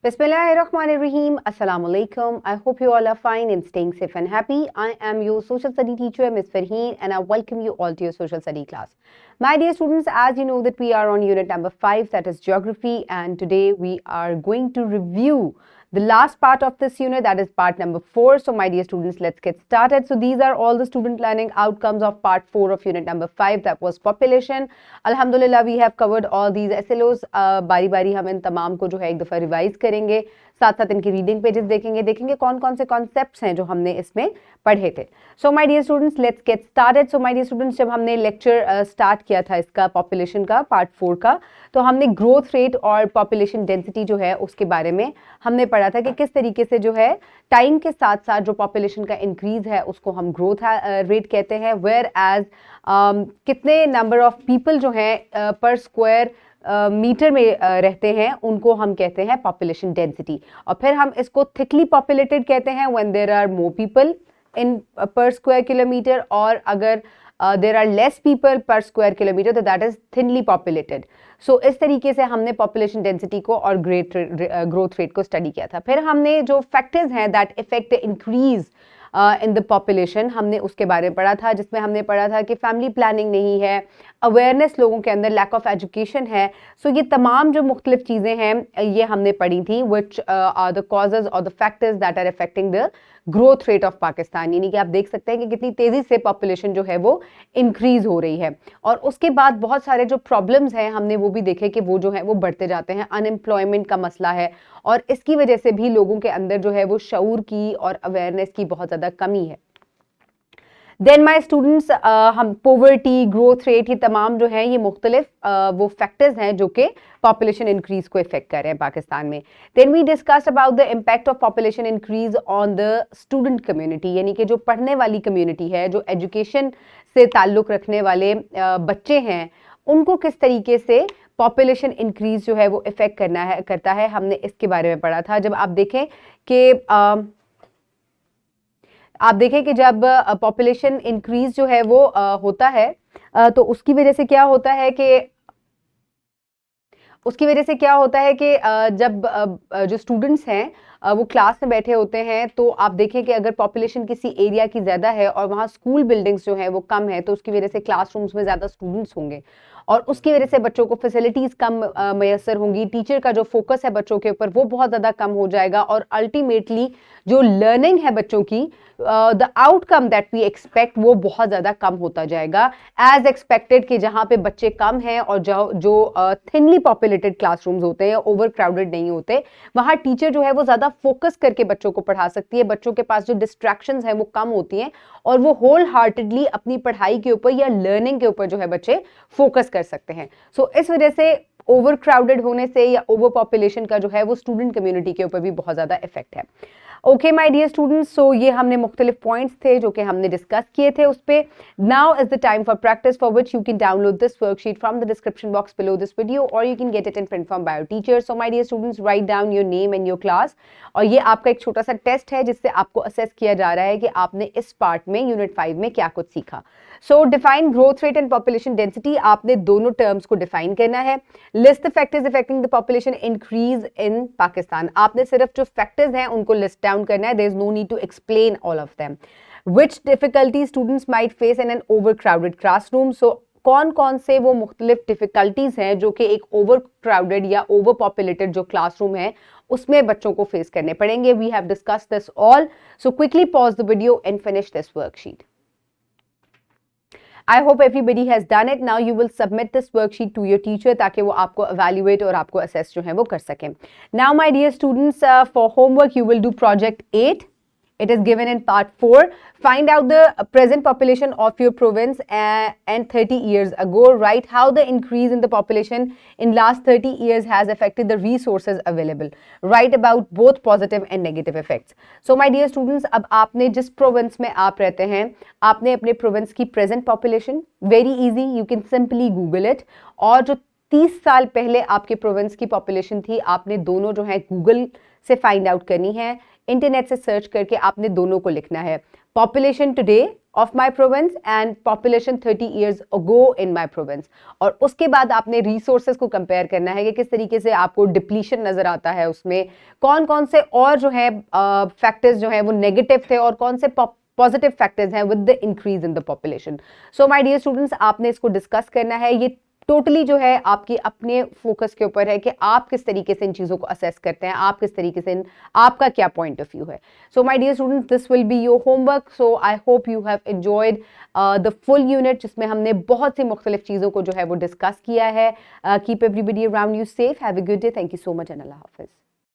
Bismillahirrahmanirrahim. Assalamu alaikum. I hope you all are fine and staying safe and happy. I am your social study teacher, Ms. Farheen, and I welcome you all to your social study class. My dear students, as you know that we are on unit number 5, that is geography, and today we are going to review the last part of this unit, that is part number 4. So my dear students, let's get started. So these are all the student learning outcomes of part 4 of unit number 5, that was population. Alhamdulillah, we have covered all these SLOs. बारी बारी हम इन तमाम को जो है एक दफ़ा revise करेंगे, साथ साथ इनकी रीडिंग पेजेस देखेंगे कौन कौन से कॉन्सेप्ट्स हैं जो हमने इसमें पढ़े थे. So my dear students, let's get started. So my dear students, जब हमने लेक्चर स्टार्ट किया था इसका पॉपुलेशन का पार्ट 4 का, तो हमने ग्रोथ रेट और पॉपुलेशन डेंसिटी जो है उसके बारे में हमने पढ़ा था कि किस तरीके से जो है टाइम के साथ साथ जो पॉपुलेशन का इंक्रीज है उसको हम ग्रोथ रेट कहते हैं, वेयर एज कितने नंबर ऑफ पीपल जो हैं पर स्क्वायर मीटर में रहते हैं उनको हम कहते हैं पॉपुलेशन डेंसिटी. और फिर हम इसको थिकली पॉपुलेटेड कहते हैं when there are more people in per square kilometre, और अगर there are less people per square kilometre तो that is thinly populated. So इस तरीके से हमने पॉपुलेशन डेंसिटी को और ग्रोथ रेट को स्टडी किया था. फिर हमने जो फैक्टर्स हैं that effect increase in the population, हमने उसके बारे में पढ़ा था, जिसमें हमने पढ़ा था कि फैमिली प्लानिंग नहीं है, अवेयरनेस लोगों के अंदर, लैक ऑफ एजुकेशन है. सो ये तमाम जो मुख्तलिफ चीज़ें हैं ये हमने पढ़ी थी, विच आर द कॉजेज और the factors that are affecting the growth rate of Pakistan. यानी कि आप देख सकते हैं कि कितनी तेज़ी से पॉपुलेशन जो है वो इंक्रीज हो रही है. और उसके बाद बहुत सारे जो प्रॉब्लम्स हैं हमने वो भी देखे कि वो जो है वो बढ़ते जाते हैं. अनएम्प्लॉयमेंट का मसला है और इसकी वजह से भी लोगों के अंदर जो है वो शऊर की और अवेयरनेस की बहुत ज़्यादा कमी है. देन माई स्टूडेंट्स, हम पोवर्टी, ग्रोथ रेट, ये तमाम जो है ये मुख्तलिफ वो फैक्टर्स हैं जो कि पॉपुलेशन इंक्रीज को इफेक्ट कर रहे हैं पाकिस्तान में. Then we discuss about the impact of population increase on the student community, यानी कि जो पढ़ने वाली कम्युनिटी है, जो एजुकेशन से ताल्लुक़ रखने वाले बच्चे हैं, उनको किस तरीके से पॉपुलेशन इंक्रीज जो है वो इफेक्ट करता है, हमने इसके बारे में पढ़ा था. जब आप देखें कि जब पॉपुलेशन इंक्रीज जो है वो होता है तो उसकी वजह से क्या होता है कि जब जो स्टूडेंट्स हैं वो क्लास में बैठे होते हैं, तो आप देखें कि अगर पॉपुलेशन किसी एरिया की ज़्यादा है और वहाँ स्कूल बिल्डिंग्स जो हैं वो कम है, तो उसकी वजह से क्लासरूम्स में ज़्यादा स्टूडेंट्स होंगे और उसकी वजह से बच्चों को फैसिलिटीज़ कम मैसर होंगी. टीचर का जो फोकस है बच्चों के ऊपर वो बहुत ज़्यादा कम हो जाएगा और अल्टीमेटली जो लर्निंग है बच्चों की, the outcome that we expect, वो बहुत ज़्यादा कम होता जाएगा एज एक्सपेक्टेड. कि जहाँ पे बच्चे कम हैं और जो थिनली पॉपुलेटेड क्लासरूम्स होते हैं, ओवर क्राउडेड नहीं होते, वहाँ टीचर जो है वो ज़्यादा फोकस करके बच्चों को पढ़ा सकती है. बच्चों के पास जो डिस्ट्रैक्शंस हैं वो कम होती हैं और वो होल हार्टेडली अपनी पढ़ाई के ऊपर या लर्निंग के ऊपर जो है बच्चे फोकस कर सकते हैं. सो इस वजह से ओवर क्राउडेड होने से या ओवर पॉपुलेशन का जो है वो स्टूडेंट कम्युनिटी के ऊपर भी बहुत ज़्यादा इफेक्ट है. ओके माय डियर स्टूडेंट्स, सो ये हमने मुख्तलिफ पॉइंट्स थे जो कि हमने डिस्कस किए थे उस पर. Now is the time for practice, for which you can download this worksheet from the description box below this video और you can get it in print from by your teacher. So my dear students, write down your name and your class. और ये आपका एक छोटा सा test है जिससे आपको असेस किया जा रहा है कि आपने इस पार्ट में यूनिट 5 में क्या कुछ सीखा. सो define growth rate and population density, आपने दोनों टर्म्स को डिफाइन करना है. List the factors affecting the population increase in Pakistan, आपने सिर्फ जो फैक्टर्स हैं उनको लिस्ट डाउन करना है. There is no need to explain all of them. Which difficulty students might face in an overcrowded classroom, so कौन कौन से वो मुख्तलिफ डिफिकल्टीज हैं जो कि एक ओवर क्राउडेड या ओवर पॉपुलेटेड जो क्लासरूम है उसमें बच्चों को फेस करने पड़ेंगे. We have discuss this all, so quickly pause the video and finish this worksheet. I hope everybody has done it. Now you will submit this worksheet to your teacher ताकि वो आपको evaluate और आपको assess जो है वो कर सकें. Now my dear students, for homework you will do project 8. It is given in part 4. Find out the present population of your province and 30 years ago. Write how the increase in the population in last 30 years has affected the resources available. Write about both positive and negative effects. So my dear students, अब आपने जिस province में आप रहते हैं, आपने अपने province की present population, very easy, you can simply Google it. और जो 30 साल पहले आपके प्रोविंस की पॉपुलेशन थी, आपने दोनों जो है गूगल से फाइंड आउट करनी है, इंटरनेट से सर्च करके आपने दोनों को लिखना है. population today of my province and population 30 years ago in my province. और उसके बाद आपने resources को compare करना है कि किस तरीके से आपको depletion नजर आता है, उसमें कौन कौन से और जो है factors जो है वो negative थे और कौन से पॉजिटिव फैक्टर्स हैं with the increase in the population. So my dear students, आपने इसको डिस्कस करना है. ये टोटली जो है आपकी अपने फोकस के ऊपर है कि आप किस तरीके से इन चीज़ों को असेस करते हैं, आप किस तरीके से आपका क्या पॉइंट ऑफ व्यू है. So my dear students, this will be your homework. So I hope you have enjoyed the full unit, जिसमें हमने बहुत सी मुख्तलिफ चीज़ों को जो है वो डिस्कस किया है. Keep everybody around you safe. Have a good day. Thank you so much and Allah हाफिज़.